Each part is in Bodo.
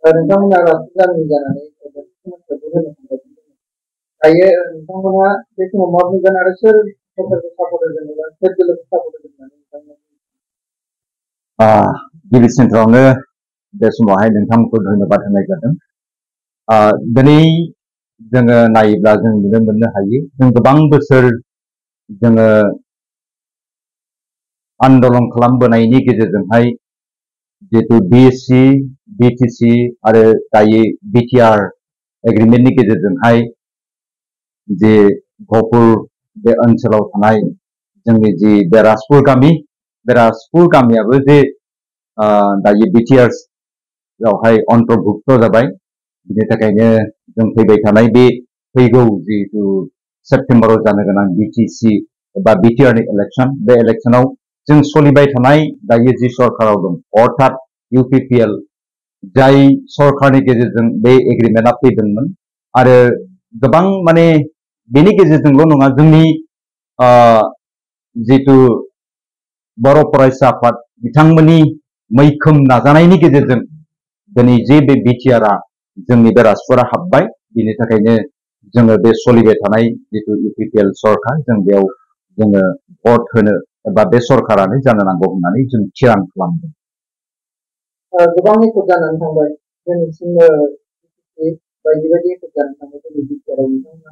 नोंथांमोना गामि जानानै सोलोंथाइखौ होनो थांगासिनो दङ। दायो नोंथांमोना बे समाव मा बुंगोन आरो सोर सरकारखौ सापर्ट होगोन एबा सोर दोलोखौ सापर्ट होगोन होननानै नोंथांमोना गिबि सेन्टारावनो बे समावहाय नोंथांमोनखौ धन्यबाद होनाय जादों। दिनै जोङो नायोब्ला जों नुनो मोननो हायो जों गोबां बोसोर जोङो आन्दलन खालामबोनायनि गेजेरजोंहाय जिहेतु बिएससि बिटिसि आरो दायो बिटिआर एग्रिमेन्टनि गेजेरजोंहाय जे गहपुर बे ओनसोलाव थानाय जोंनि जि बे राजपुर गामि बे राजपुर गामियाबो जे दायो बिटिआरआवहाय अन्तर्भुक्त जाबाय। बिनि थाखायनो जों फैबाय थानाय बे फैगौ जिहेतु सेप्तेम्बराव जानो गोनां बिटिसि एबा बिटिआरनि इलेक्सन बे इलेक्सनाव जों सोलिबाय थानाय दायो जि सरकाराव दं अर्थात इउपिपिएल जाय सरकारनि गेजेरजों बे एग्रिमेन्टआ फैदोंमोन आरो गोबां माने बेनि गेजेरजोंल' नङा जोंनि जितु बर' फरायसा आफाद बिथांमोननि मैखोम नाजानायनि गेजेरजों दिनै जे बे बिटिआरआ जोंनि बे राजपुरा हाबबाय। बिनि थाखायनो जोङो बे सोलिबाय थानाय जितु इउपिपिएल सरकार जों बेयाव जोङो भट होनो एबा बे सरकारानो जानो नांगौ होननानै जों थिरां खालामदों। गोबां एखुद जानानै थांबाय जोंनिसिम बायदि बायदि एखुद जानानै थांबाय जोंनि बिटिआरआव नोंथांमोना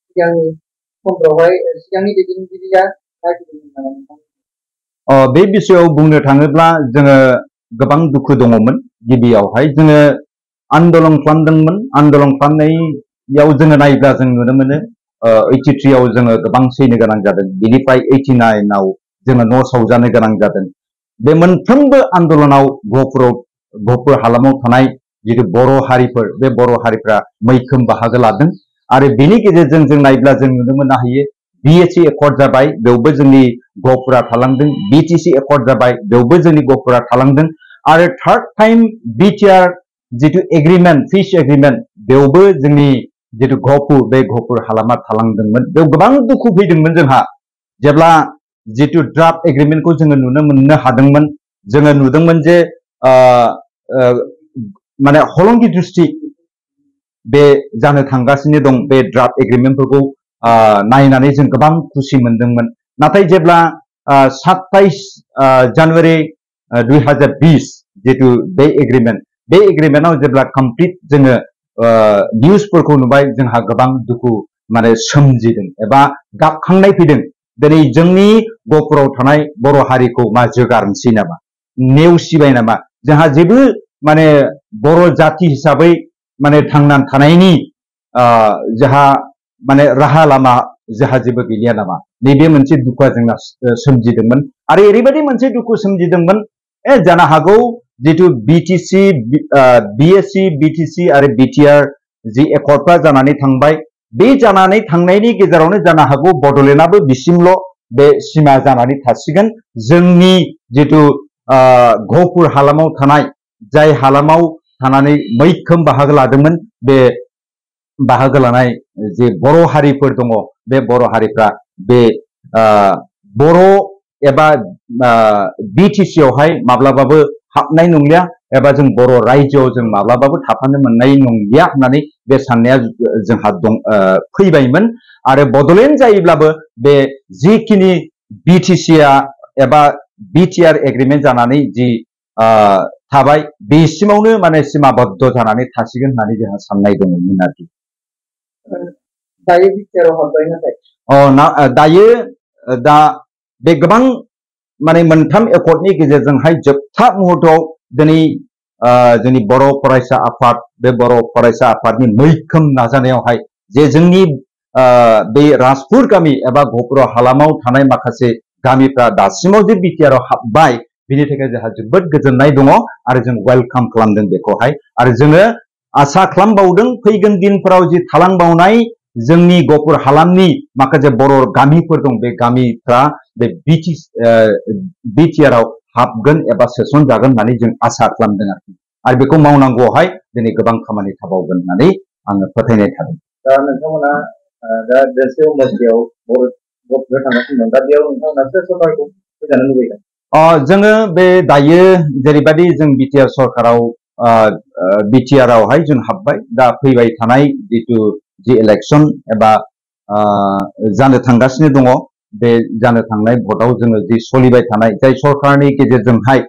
सिगांनि समफ्रावहाय सिगांनि दैदेनगिरिया नायफैदोंमोन नामा नोंथां? बे बिषयाव बुंनो थाङोब्ला जोङो गोबां दुखु दङमोन। गिबियावहाय जोङो आन्दलन खालामदोंमोन। आन्दलन खालामनायाव जोङो नायोब्ला जों नुनो मोनो 83 आव जोङो गोबां सैनो गोनां जादों। बिनिफ्राय 89 आव जोङो न' सावजानो गोनां जादों। बे मोनफ्रोमबो आन्दलनाव गहपुर हालामाव थानाय जितु बर' हारिफोर बे बर' हारिफ्रा मैखोम बाहागो लादों आरो बेनि गेजेरजों जों नायोब्ला जों नुनो मोननो हायो बिएससि एकर्ड जाबाय बेवबो जोंनि गहपुरा थालांदों। बिटिसि एकर्ड जाबाय बेवबो जोंनि गहपुरा थालांदों आरो थार्ड टाइम बिटिआर जितु एग्रिमेन्ट पिस एग्रिमेन्ट बेवबो जोंनि जितु गहपुर बे गहपुर हालामा थालांदोंमोन। बेयाव गोबां दुखु फैदोंमोन जोंहा जेब्ला जितु ड्राफ्ट एग्रिमेन्टखौ जोङो नुनो मोननो हादोंमोन। जोङो नुदोंमोन जे माने हलंगि डिस्ट्रिक्ट बे जानो थांगासिनो दं बे ड्राफ्ट एग्रिमेन्टफोरखौ नायनानै जों गोबां खुसि मोनदोंमोन। नाथाय जेब्ला 27 जानुवारि 2020 जितु बे एग्रिमेन्टआव जेब्ला कमप्लिट जोङो निउसफोरखौ नुबाय जोंहा गोबां दुखु माने सोमजिदों एबा गाबखांनाय फैदों। दिनै जोंनि गहपुराव थानाय बर' हारिखौ मा जोगारनोसै नामा नेवसिबाय नामा जोंहा जेबो माने बर' जाति हिसाबै माने थांनानै थानायनि जोंहा माने राहा लामा जोंहा जेबो गैलिया नामा नैबे मोनसे दुखुआ जोंना सोमजिदोंमोन। आरो ओरैबायदि मोनसे दुखु सोमजिदोंमोन जानो हागौ जितु बिटिसि बिएससि बिटिसि आरो बिटिआर जि एकर्डफ्रा जानानै थांबाय बे जानानै थांनायनि गेजेरावनो जानो हागौ बड'लेण्डआबो बिसिमल' बे सिमा जानानै थासिगोन। जोंनि जितु गहपुर हालामाव थानाय जाय हालामाव थानानै मैखोम बाहागो लादोंमोन बे बाहागो लानाय जे बर' हारिफोर दङ बे बर' हारिफ्रा बे बर' एबा बिटिसियावहाय माब्लाबाबो हाबनाय नंलिया एबा जों बर' रायजोआव जों माब्लाबाबो थाफानो मोननाय नंलिया होननानै बे साननाया जोंहा दं फैबायमोन। आरो बड'लेण्ड जायोब्लाबो बे जिखिनि बिटिसिआ एबा बिटिआर एग्रिमेन्ट जानानै जि थाबाय बेसिमावनो माने सिमाबद्ध जानानै थासिगोन होननानै जोंहा साननाय दङमोन आरोखि। दायो बिटिआरआव हाबबाय नाथाय दायो दा बे गोबां माने मोनथाम एकर्डनि गेजेरजोंहाय जोबथा मुहूर्तआव दिनै जोंनि बर' फरायसा आफाद बे बर' फरायसा आफादनि मैखोम नाजानायावहाय जे जोंनि बे राजपुर गामि एबा गहपुर हालामाव थानाय माखासे गामिफ्रा दासिमाव जे बिटिआरआव हाबबाय बिनि थाखाय जोंहा जोबोद गोजोननाय दङ आरो जों वेलकाम खालामदों बेखौहाय। आरो जोङो आसा खालामबावदों फैगोन दिनफोराव जि थालांबावनाय जोंनि गहपुर हालामनि माखासे बर' गामिफोर दं बे गामिफ्रा बे बिटिआरआव हाबगोन एबा सोसनजागोन होननानै जों आसा खालामदों आरो बेखौ मावनांगौआवहाय दिनै गोबां खामानि थाबावगोन होननानै आङो फोथायनाय थादों। दा नोंथांमोना दा देरसे उन्नतियाव गहपुराव थांगासिनो दं दा बेयाव नोंथांमोना सोर सरकारखौ फैजानो लुबैदों? जोङो बे दायो जेरैबायदि जों बिटिआर सरकाराव बिटिआर आवहाय जों हाबबाय दा फैबाय थानाय जितु जि इलेक्शन एबा जानो थांगासिनो दङ बे जानो थांनाय भटआव जोङो जि सोलिबाय थानाय जाय सरकारनि गेजेरजोंहाय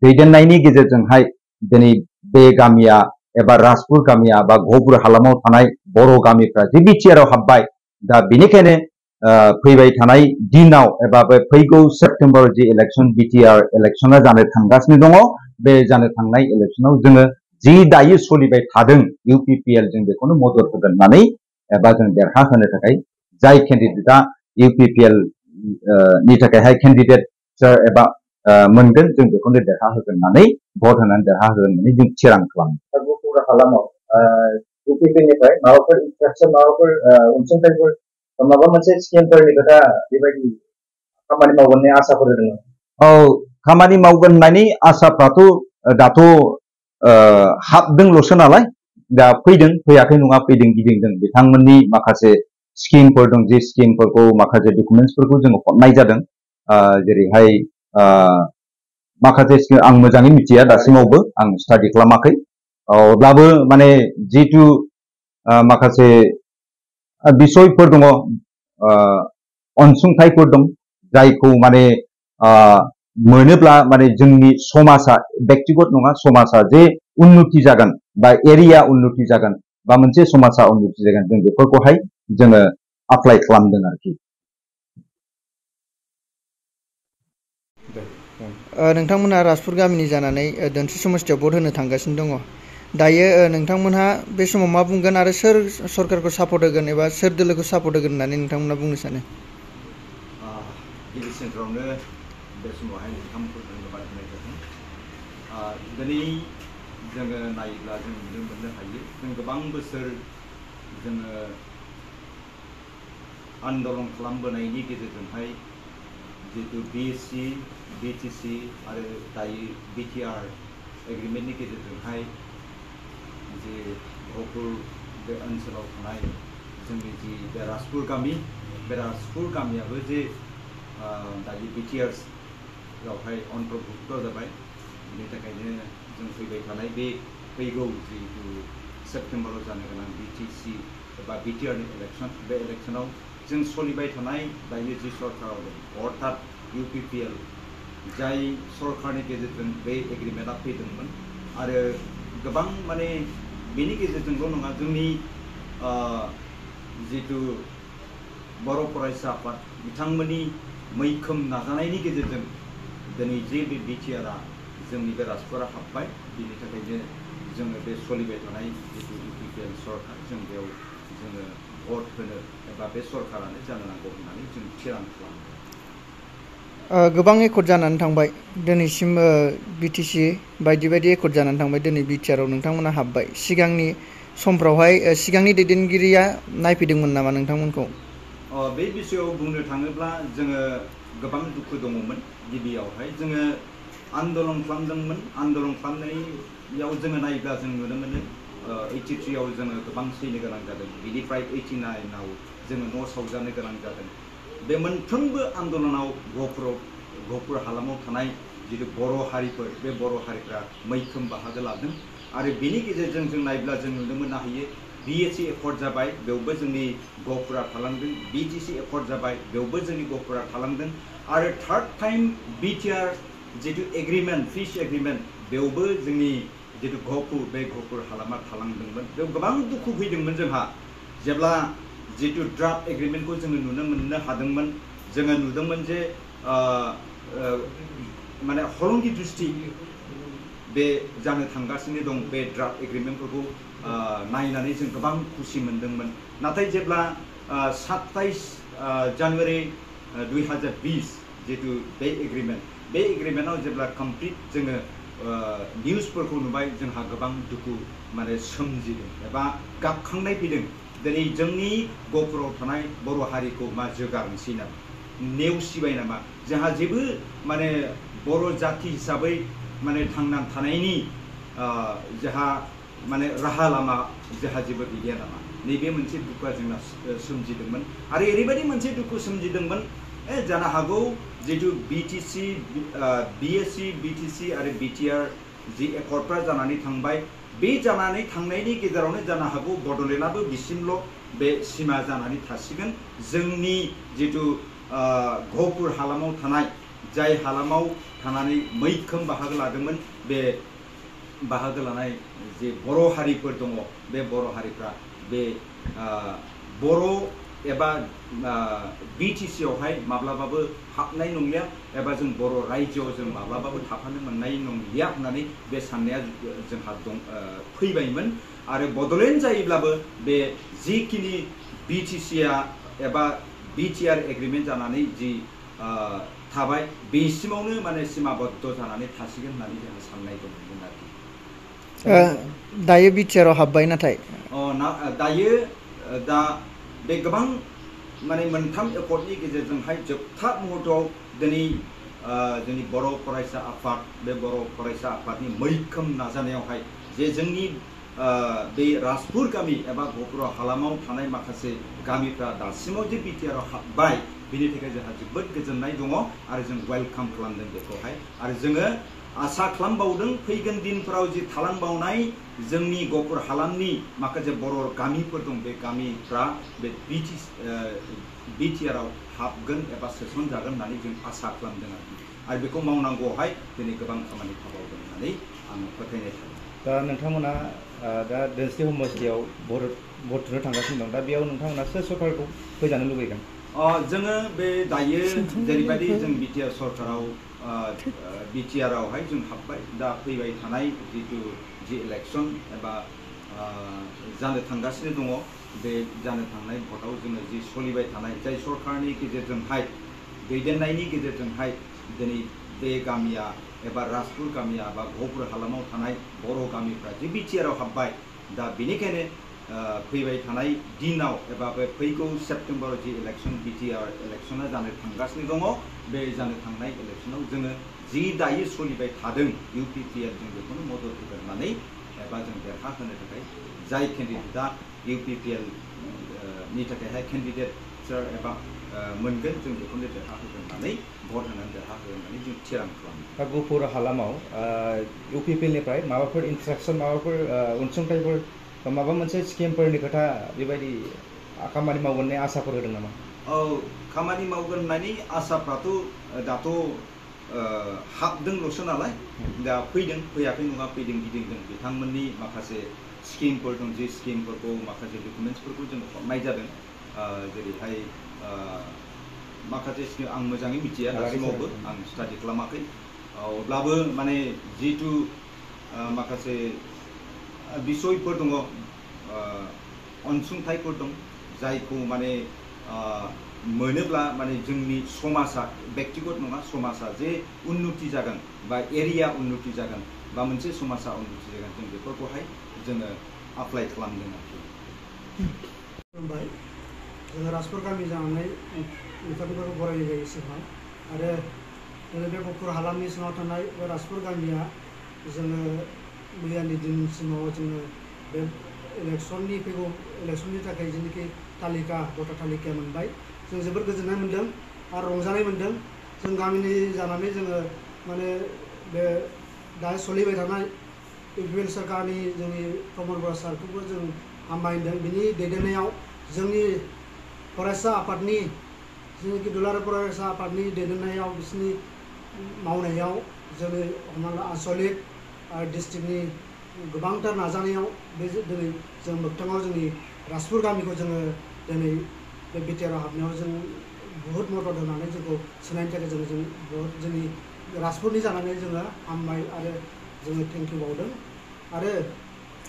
दैदेननायनि गेजेरजोंहाय दिनै बे गामिया एबा राजपुर गामिया बा गहपुर हालामाव थानाय बर' गामिफ्रा जि बिटिआर आव हाबबाय दा बेनिखायनो फैबाय थानाय दिनाव एबा बे फैगौ सेप्तेम्बर जि इलेक्शन बिटिआर इलेक्शना जानो थांगासिनो दङ बे जानो थांनाय इलेक्शनाव जोङो जि दायो सोलिबाय थादों इउपिपिएल जों बेखौनो मदद होगोन होननानै एबा जों देरहाहोनो थाखाय जाय केन्डिडेटआ इउपिपिएल नि थाखायहाय केन्डिडेट एबा मोनगोन जों बेखौनो देरहाहोगोन होननानै भट होनानै देरहाहोगोन होननानै जों थिरां खालामो। गहपुर हालामाव इउपिपिनिफ्राय माबाफोर इनस्ट्राक्सन माबाफोर अनसुंथाइफोर माबा मोनसे स्किमफोरनि खोथा बेबायदि खामानि मावगोन होननाय आसाफोर होदों? औ खामानि मावगोन होननानै आसाफ्राथ' दाथ' हाबदोंल'सो नालाय दा फैदों फैयाखै नङा फैदों गिदिंदों बिथांमोननि माखासे स्किमफोर दं जे स्किमफोरखौ माखासे डकुमेन्टसफोरखौ जोङो हरनाय जादों जेरैहाय माखासे आं मोजाङै मिथिया दासिमावबो आं स्टाडि खालामाखै अब्लाबो माने जितु माखासे बिसयफोर दङ अनसुंथाइफोर दं जायखौ माने मोनोब्ला माने जोंनि समाजा व्यक्तिगत नङा समाजा जे उन्नति जागोन बा एरिया उन्नति जागोन बा मोनसे समाजा उन्नति जागोन जों बेफोरखौहाय जोङो एप्लाइ खालामदों आरोखि। नोंथांमोनहा राजपुर गामिनि जानानै धोनस्रि समस्थियाव भट होनो थांगासिनो दङ दायो नोंथांमोनहा बे समाव मा बुंगोन आरो सोर सरकारखौ सापर्ट होगोन एबा सोर दोलोखौ सापर्ट होगोन होननानै नोंथांमोनहा बुंनो सानो? गिबि सेन्टारावनो बे समावहाय नोंथांमोनखौ धन्यबाद होनाय जादों। दिनै जोङो नायोब्ला जों नुनो मोननो हायो जों गोबां बोसोर जोङो आन्दलन खालामबोनायनि गेजेरजोंहाय जितु बिएससि बिटिसि आरो दायो बिटिआर एग्रिमेन्टनि गेजेरजोंहाय जे गहपुर बे ओनसोलाव थानाय जोंनि जि बे राजपुर गामि बे राजपुर गामियाबो जे दायो बिटिआरआवहाय अन्तर्भुक्त जाबाय बेनि थाखायनो जों फैबाय थानाय बे फैगौ जितु सेप्तेम्बराव जानो गोनां बिटिसि एबा बिटिआरनि इलेक्शन बे इलेक्शनाव जों सोलिबाय थानाय दायो जि सरकाराव दं अर्थात इउपिपिएल जाय सरकारनि गेजेरजों बे एग्रिमेन्टआ फैदोंमोन आरो गोबां माने बेनि गेजेरजोंल' नङा जोंनि जितु बर' फरायसा आफाद बिथांमोननि मैखोम नाजानायनि गेजेरजों दिनै जे बे बिटिआरआ जोंनि बे राजपुरा हाबबाय बिनि थाखायनो जोङो बे सोलिबाय थानाय जितु इउपिपिएल सरकार जों बेयाव जोङो भट होनो एबा बे सरकारानो जानो नांगौ होननानै जों थिरां खालामो। गोबां एकर्ड जानानै थांबाय दिनैसिम बिटिसि बायदि बायदि एकर्ड जानानै थांबाय दिनै बिटिआरआव नोंथांमोना हाबबाय सिगांनि समफ्रावहाय सिगांनि दैदेनगिरिया नायफैदोंमोन नामा नोंथांमोनखौ? बे बिषयाव बुंनो थाङोब्ला जोङो गोबां दुखु दङमोन गिबियावहाय जोङो आन्दलन खालामदोंमोन आन्दलन खालामनायाव जोङो नायोब्ला जों नुनो मोनो 83आव जोङो गोबां सैनो गोनां जादों बिनिफ्राय 89आव जोङो न' सावजानो गोनां जादों बे मोनफ्रोमबो आन्दलनाव गहपुर हालामाव थानाय जितु बर' हारिफोर बे बर' हारिफ्रा मैखोम बाहागो लादों आरो बेनि गेजेरजों जों नायोब्ला जों नुनो मोननो हायो बिएससि एकर्ड जाबाय बेवबो जोंनि गहपुरा थालांदों बिटिसि एकर्ड जाबाय बेवबो जोंनि गहपुरा थालांदों आरो थार्ड टाइम बिटिआर जितु एग्रिमेन्ट पिस एग्रिमेन्ट बेवबो जोंनि जितु गहपुर हालामा थालांदोंमोन बेयाव गोबां दुखु फैदोंमोन जोंहा जेब्ला जितु ड्राफ्ट एग्रिमेन्टखौ जोङो नुनो मोननो हादोंमोन जोङो नुदोंमोन जे माने हलंगि डिस्ट्रिक्ट बे जानो थांगासिनो दं बे ड्राफ्ट एग्रिमेन्टफोरखौ नायनानै जों गोबां खुसि मोनदोंमोन नाथाय जेब्ला 27 जानुवारि 2020 जितु बे एग्रिमेन्टआव जेब्ला कमप्लिट जोङो निउसफोरखौ नुबाय जोंहा गोबां दुखु माने सोमजिदों एबा गाबखांनाय फैदों दिनै जोंनि गहपुराव थानाय बर' हारिखौ मा जोगारनोसै नामा नेवसिबाय नामा जोंहा जेबो माने बर' जाति हिसाबै माने थांना थानायनि जोंहा माने राहा लामा जोंहा जेबो गैया नामा नैबे मोनसे दुखुआ जोंना सोमजिदोंमोन आरो ओरैबायदि मोनसे दुखु सोमजिदोंमोन जानो हागौ जितु बिटिसि बिएससि बिटिसि आरो बिटिआर जि एकर्डफ्रा जानानै थांबाय बे जानानै थांनायनि गेजेरावनो जानो हागौ बड'लेण्डआबो बिसिमल' बे सिमा जानानै थासिगोन जोंनि जितु गहपुर हालामाव थानाय जाय हालामाव थानानै मैखोम बाहागो लादोंमोन बे बाहागो लानाय जे बर' हारिफोर दङ बे बर' हारिफ्रा बे बर' एबा BTC आवहाय माब्लाबाबो हाबनाय नंलिया एबा जों बर' रायजोआव जों माब्लाबाबो थाफानो मोननाय नंलिया होननानै बे साननाया जोंहा फैबायमोन आरो बड'लेण्ड जायोब्लाबो बे जिखिनि BTC-आ एबा BTR एग्रिमेन्ट जानानै जि थाबाय बेसिमावनो माने सिमाबद्ध जानानै थासिगोन होननानै जोंहा साननाय दंमोन आरोखि दायो BTR-आव हाबबाय नाथाय दायो दा बे गोबां माने मोनथाम एकर्डनि गेजेरजोंहाय जोबथा मुहूर्तआव दिनै जोंनि बर' फरायसा आफाद बे बर' फरायसा आफादनि मैखोम नाजानायावहाय जे जोंनि बे राजपुर गामि एबा गहपुर हालामाव थानाय माखासे गामिफ्रा दासिमाव जे BTR-आव हाबबाय बिनि थाखाय जोंहा जोबोद गोजोननाय दङ आरो जों वेलकाम खालामदों बेखौहाय आरो जोङो आसा खालामबावदों फैगोन दिनफोराव जि थालांबावनाय जोंनि गहपुर हालामनि माखासे बर' गामिफोर दं बे गामिफ्रा बे BTR-आव हाबगोन एबा सोसनजागोन होननानै जों आसा खालामदों आरो बेखौ मावनांगौआवहाय दिनै गोबां खामानि थाबावदों होननानै आं फोथायनाय थायो दा नोंथांमोना दा दोंस्रि समस्थियाव भट थुनो थांगासिनो दं दा बेयाव नोंथांमोना सोर सरकारखौ फैजानो लुबैगोन जोङो बे दायो जेरैबायदि जों BTR सरकाराव BTR-आवहाय जों हाबबाय दा फैबाय थानाय जितु जि इलेक्सन एबा जानो थांगासिनो दङ बे जानो थांनाय भटआव जोङो जि सोलिबाय थानाय जाय सरकारनि गेजेरजोंहाय दैदेननायनि गेजेरजोंहाय दिनै बे गामिया एबा राजपुर गामिया बा गहपुर हालामाव थानाय बर' गामिफ्रा जि BTR-आव हाबबाय दा बेनिखायनो फैबाय थानाय दिनाव एबा बे फैगौ सेप्तेम्बराव जि इलेक्सन BTR इलेक्सना जानो थांगासिनो दङ बे जानो थांनाय इलेक्सनाव जोङो जि दायो सोलिबाय थादों UPPL जों बेखौनो मदद होनानै एबा जों देरहाहोनो थाखाय जाय केन्डिडेटआ UPPL नि थाखायहाय केन्डिडेट एबा मोनगोन जों बेखौनो देरहाहोगोन होननानै भट होनानै देरहाहोगोन होननानै जों थिरां खालामो दा गहपुर हालामाव UPPL-निफ्राय माबाफोर इन्सट्राक्सन माबाफोर अनसुंथाइफोर माबा मोनसे स्किमफोरनि खोथा बेबायदि खामानि मावगोन होननाय आसाफोर होदों नामा खामानि मावगोन होननायनि आसाफ्राथ' दाथ' हाबदोंल'सो नालाय दा फैयाखै नङा फैदों गिदिंदों बिथांमोननि माखासे स्किमफोर दं जे स्किमफोरखौ माखासे डकुमेन्ट्सफोरखौ जों हरनाय जादों जेरैहाय माखासे स्किम आं मोजाङै मिथिया दासिमावबो आं स्टाडि खालामाखै अब्लाबो माने जितु माखासे बिसयफोर दङ अनसुंथाइफोर दं जायखौ माने मोनोब्ला माने जोंनि समाजा व्यक्तिगत नङा समाजा जे उन्नति जागोन बा एरिया उन्नति जागोन बा मोनसे समाजा उन्नति जागोन जों बेफोरखौहाय जोङो एप्लाइ खालामदों आरोखि जोङो राजपुर गामि जानानै बिथांमोनखौ बरायनाय जायो सिगाङाव आरो जोङो बे गहपुर हालामनि सिङाव थानाय बे राजपुर गामिया जोङो मैयानि दिनसिमाव जोङो बे फैगौ इलेक्सननि थाखाय जेनाखि तालिका भटार तालिका मोनबाय जों जोबोद गोजोननाय मोन्दों आरो रंजानाय मोन्दों जों गामिनि जानानै जोङो माने बे दा सोलिबाय थानाय UPPL सरकारनि जोंनि प्रमद बर' सारखौबो जों हामबायदों बिनि दैदेननायाव जोंनि फरायसा आफादनि जेनाखि दुलाराय फरायसा आफादनि दैदेननायाव बिसोरनि मावनायाव जोङो हमना ला आन्चलिक आरो डिस्ट्रिक्टनि गोबांथार नाजानायाव बे दिनै जों मोगथाङाव जोंनि राजपुर गामिखौ जोङो दिनै बे BTR-आव हाबनायाव जों बुहुत मदद होनानै जोंखौ सोनायनि थाखाय जों बुहुत जोंनि राजपुरनि जानानै जोङो हामबाय आरो जोङो थेंक इउ बावदों आरो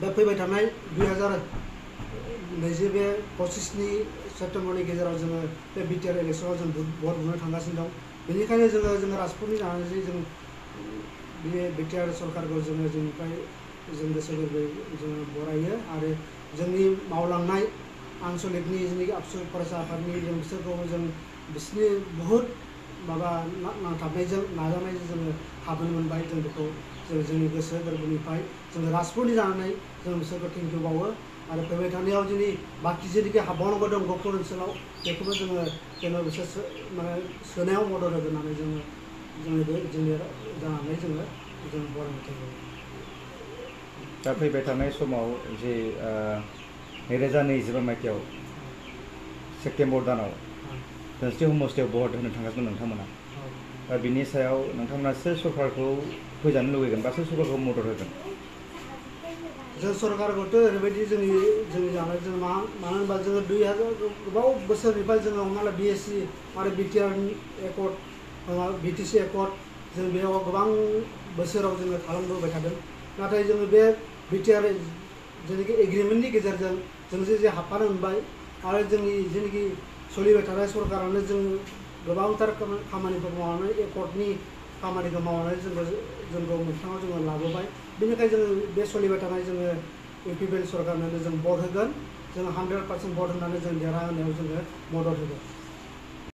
बे फैबाय थानाय 2025 सेप्तेम्बरनि गेजेराव जोङो बे BTR इलेक्सनाव जों भट बुनो थांगासिनो दं बेनिखायनो जोङो राजपुरनि जानानै जों बे BTR सरकारखौ जोङो जोंनिफ्राय जों गोसो गोरबोयै जोङो बरायो आरो जोंनि मावलांनाय आन्चलिकनि जोंनि आबसु फरायसा आफादनि जों बिसोरखौ जों बिसोरनि बुहुत माबा नांथाबनायजों नाजानायजों जोङो हाबनो मोनबाय जों बेखौ जोंनि गोसो गोरबोनिफ्राय जोङो राजपुरनि जानानै जों बिसोरखौ थेंक इउ बावो आरो फैबाय थानायाव जोंनि बाखि जेनाखि हाबबावनांगौ दं गहपुर ओनसोलाव बेखौबो जोङो बिसोर माने सोनायाव मदद होगोन होननानै जोङो जोंनि जानानै जों बरायनाय थायो दा फैबाय थानाय समाव जे 2025 मायथाइयाव सेप्तेम्बर दानाव दोंस्रि समस्तियाव भट होनो थांगासिनो नोंथांमोना दा बिनि सायाव नोंथांमोना सोर सरकारखौ फैजानो लुबैगोन बा सोर सरकारखौ मदद होगोन जों सरकारखौथ' ओरैबायदि जोंनि जानाय जों मानो होनबा जोङो 2000 गोबाव बोसोरनिफ्राय जोङो हमना ला BSc आरो BTR एकर्ड BTC एकर्ड जों बेयाव गोबां बोसोराव जोङो खालामबोबाय थादों नाथाय जोङो बे BTR जेनेखि एग्रिमेन्टनि गेजेरजों जों जे हाबफानो मोनबाय आरो जोंनि जेनेखि सोलिबाय थानाय सरकारानो जों गोबांथार खामानिफोर मावनानै एकर्डनि खामानिखौ मावनानै जोंखौ मोगथाङाव जोङो लाबोबाय बेनिखायनो जोङो बे सोलिबाय थानाय जोङो UPPL सरकारनो जों भट होगोन जों 100% भट होनानै जों देरहाहोनायाव जोङो मदद होगोन